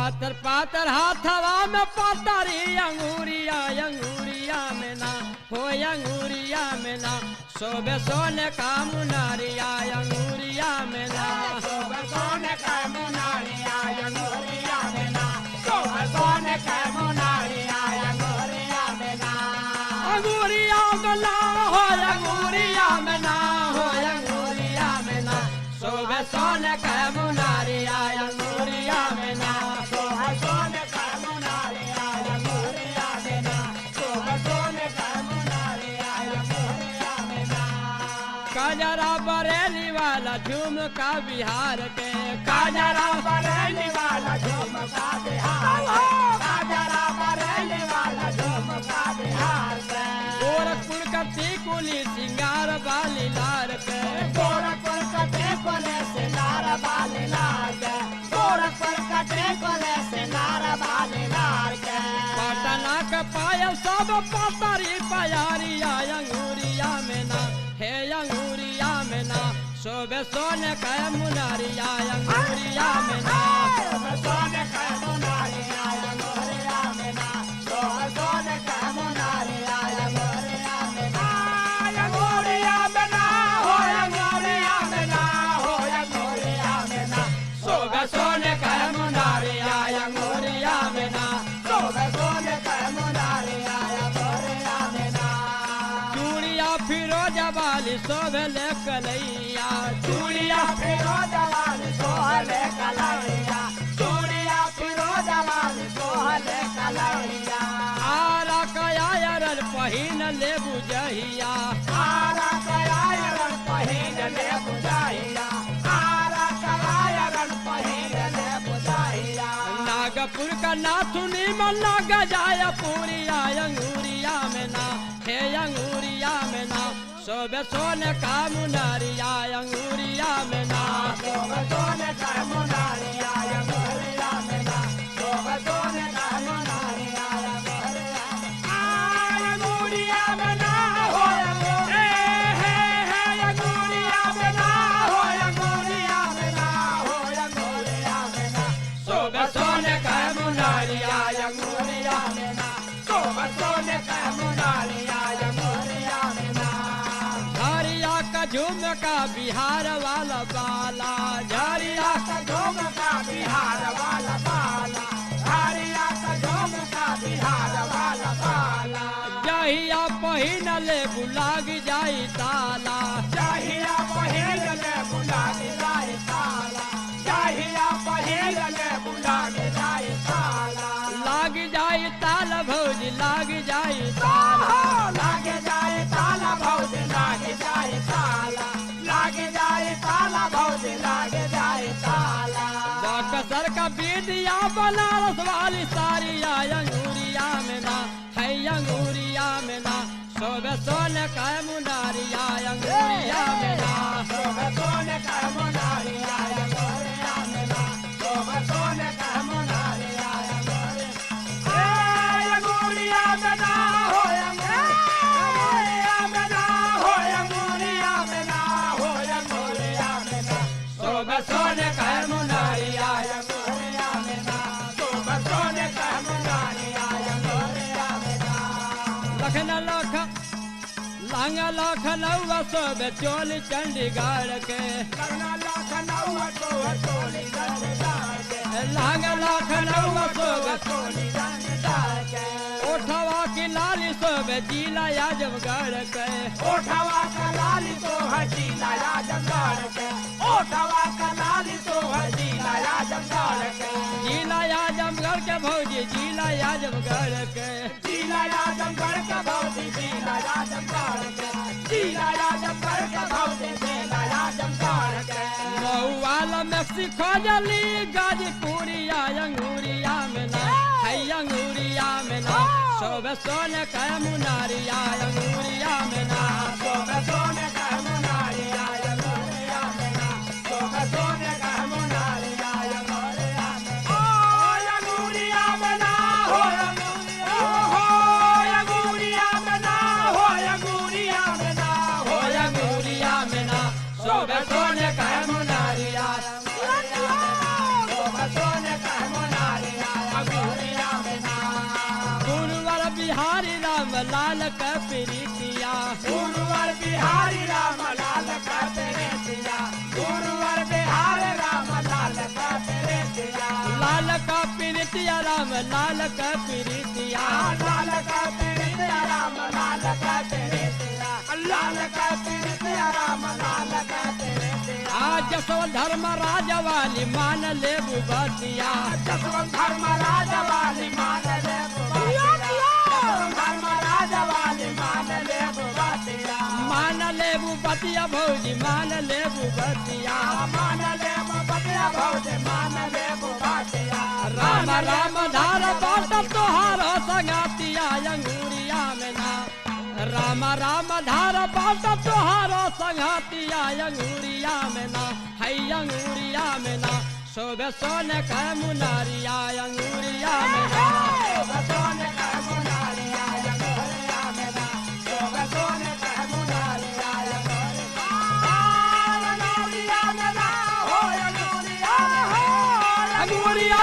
पातर पातर हाथवा में पातरी अंगूरिया अंगूरिया में ना हो अंगूरिया में ना सोबे सोने का मुनारिया अंगूरिया में ना सोबे सोने का मुनारिया अंगूरिया में ना सोबे सोने का मुनारिया अंगूरिया में ना अंगूरिया में ना हो अंगूरिया में ना हो अंगूरिया में ना सोबे सोने का मुनारिया अंगूरिया में ना सोबे सोने का मुनारिया अंगूरिया में ना सोबे सोने का मुनारिया अंगूरिया में ना काजरा बरेली वाला झुमका बिहार के काजरा बरेली वाला झुमका बिहार काजरा बरेली वाला झुमका बिहार से गोरखपुर का टिकुली सिंगार वाली लार के गोरखपुर का टिकुली सिंगार वाली लार के गोरखपुर का टिकुली सिंगार वाली लार के पटना का पायल सब पतरी पयारिया अंगूरिया में ना हे अंगूरिया में ना सोबे सोने का मुनारिया अंगूरिया में ना सोने का मुनारिया अंगूरिया में ना सोने का मुनारिया अंगूरिया में ना अंगूरिया में ना हो अंगूरिया में ना हो अंगूरिया में ना सोबे सोने का मुनारिया अंगूरिया में ना सोबे सोने का मुनारिया अंगूरिया में ना चूड़िया फिरोजा वाली सोबे ले कलैया चूड़िया फिरोजा वाली सोहले कलैया चूड़िया फिरोजा वाली सोहले कलैया आरा कयारन पहिन ले बुझहिया आरा कयारन पहिन ले बुझाइया आरा कयारन पहिन ले बुझाइया नागपुर का नाथुनी मन नाग जाया पूरिया अंगूरिया में ना हे अंगूरिया में ना सोबे सोने का मुनारिया अंगूरिया में ना सोबे सोने का मुनारिया अंगूरिया में ना सोबे सोने का मुनारिया अंगूरिया में ना हो अंगूरिया में ना हो अंगूरिया में ना हो अंगूरिया में ना सोबे सोने का मुनारिया अंगूरिया में ना सोबे सोने का मुनारिया अंगूरिया में ना झरिया का झुमका बिहार वाला बाला झरिया का झुमका बिहार वाला बाला हरिया का झुमका बिहार वाला बाला जहिया पहिन ले बुलाग जाई ताला चाहिया पहिल ले बुला के जाए ताला चाहिया पहिल ले बुला के जाए ताला लाग जाई ताल भौजी लाग जाई ताला लागे जाए ताला भौजी लागे जाए ताला लागे जाए ताला भौजी लागे जाए ताला बक्सर का बिंदिया बनारस वाली सारिया अंगूरिया में ना है अंगूरिया में ना सोबे सोने का मुनारिया अंगूरिया में ना सोबे सोने का मुनारिया अंगूरिया में ना सोबे सोने का मुनारिया अंगूरिया में ना हो अंगूरिया में ना हो अंगूरिया में ना हो अंगूरिया में ना सोबे सोने का मुनारिया अंगूरिया में ना सोबे सोने का मुनारिया अंगूरिया में ना लखन लख लांगा लखनऊ सोबे चोली चंडीगढ़ के करना लखनऊ तो चोली गंगार के लांगा लखनऊ सोबे चोली गंगार के ओठवा की लाली सोबे जिला आजमगढ़ के ओठवा का लाली तो हजीला आजमगढ़ के ओठवा का लाली तो हजीला आजमगढ़ के जिला आजमगढ़ के भौजी जिला आजमगढ़ के जिला आजमगढ़ का भौजी जिला आजमगढ़ के जिला आजमगढ़ का भौजी जिला आजमगढ़ के महुआला मेक्सिको जली गाजीपुरिया अंगूरिया में ना है अंगूरिया में ना सोबे सोने का मुनारिया अंगूरिया में ना सोबे सोने का मुनारिया अंगूरिया में ना सोबे सोने का मुनारिया अंगूरिया में अंगूरिया में ना हो अंगूरिया में ना हो अंगूरिया में ना हो अंगूरिया में ना सोबे सोने का मुनारिया सोबे सोने का मुनारिया राम लाल का प्रीतिया लाल का प्रीतिया राम लाल का प्रीतिया लाल का प्रीतिया राम लाल का प्रीतिया आज जसवंत धर्म राजा वाली मान ले बुबतिया जसवंत धर्म राजा वाली मान ले बुबतिया धर्म राजा वाली मान ले बुबतिया मान ले बुबतिया भौजी मान ले बुबतिया मान ले बुबतिया भौजी मान ले बुबतिया राम राम धार बाट तोहारो संगातिया अंगूरिया में ना राम राम धार बाट तोहारो संगातिया अंगूरिया में ना है अंगूरिया में ना शोभे सोने का मुनारिया अंगूरिया में ना सोने का मुनारिया अंगूरिया में ना सोने का मुनारिया अंगूरिया में ना हो अंगूरिया